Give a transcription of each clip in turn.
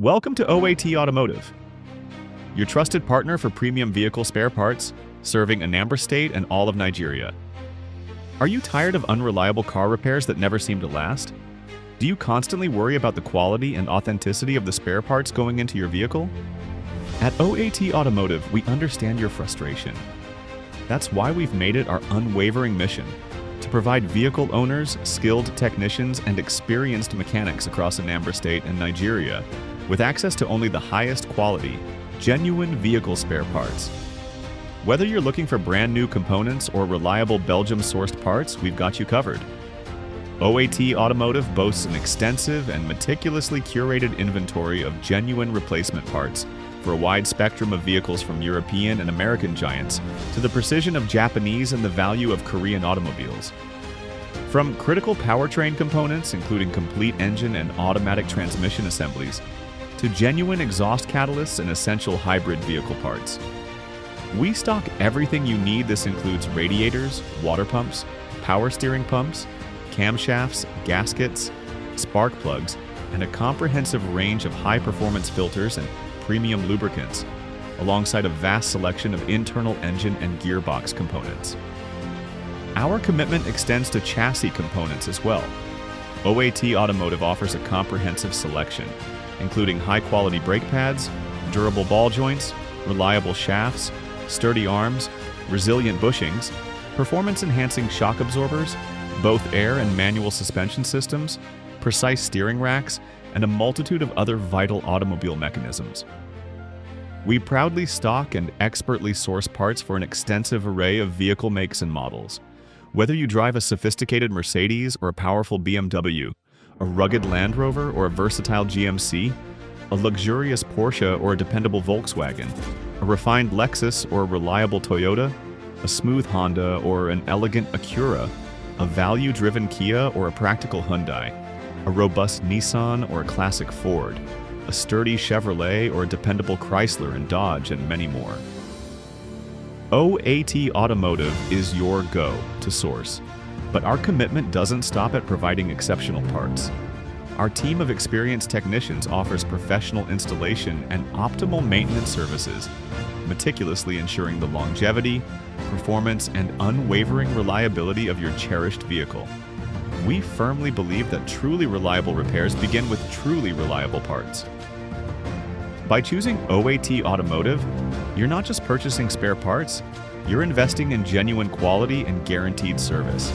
Welcome to OAT Automotive, your trusted partner for premium vehicle spare parts, serving Anambra State and all of Nigeria. Are you tired of unreliable car repairs that never seem to last? Do you constantly worry about the quality and authenticity of the spare parts going into your vehicle? At OAT Automotive, we understand your frustration. That's why we've made it our unwavering mission to provide vehicle owners, skilled technicians, and experienced mechanics across Anambra State and Nigeria with access to only the highest quality, genuine vehicle spare parts. Whether you're looking for brand new components or reliable Belgium-sourced parts, we've got you covered. OAT Automotive boasts an extensive and meticulously curated inventory of genuine replacement parts for a wide spectrum of vehicles from European and American giants to the precision of Japanese and the value of Korean automobiles. From critical powertrain components, including complete engine and automatic transmission assemblies, to genuine exhaust catalysts and essential hybrid vehicle parts. We stock everything you need. This includes radiators, water pumps, power steering pumps, camshafts, gaskets, spark plugs, and a comprehensive range of high-performance filters and premium lubricants, alongside a vast selection of internal engine and gearbox components. Our commitment extends to chassis components as well. OAT Automotive offers a comprehensive selection, including high-quality brake pads, durable ball joints, reliable shafts, sturdy arms, resilient bushings, performance-enhancing shock absorbers, both air and manual suspension systems, precise steering racks, and a multitude of other vital automobile mechanisms. We proudly stock and expertly source parts for an extensive array of vehicle makes and models. Whether you drive a sophisticated Mercedes or a powerful BMW, a rugged Land Rover or a versatile GMC, a luxurious Porsche or a dependable Volkswagen, a refined Lexus or a reliable Toyota, a smooth Honda or an elegant Acura, a value-driven Kia or a practical Hyundai, a robust Nissan or a classic Ford, a sturdy Chevrolet or a dependable Chrysler and Dodge, and many more. OAT Automotive is your go to source, but our commitment doesn't stop at providing exceptional parts. Our team of experienced technicians offers professional installation and optimal maintenance services, meticulously ensuring the longevity, performance, and unwavering reliability of your cherished vehicle. We firmly believe that truly reliable repairs begin with truly reliable parts. By choosing OAT Automotive, you're not just purchasing spare parts, you're investing in genuine quality and guaranteed service.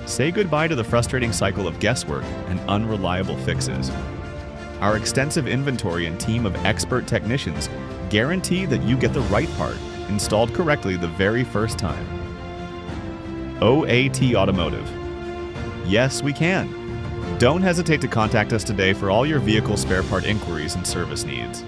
Say goodbye to the frustrating cycle of guesswork and unreliable fixes. Our extensive inventory and team of expert technicians guarantee that you get the right part installed correctly the very first time. OAT Automotive. Yes, we can. Don't hesitate to contact us today for all your vehicle spare part inquiries and service needs.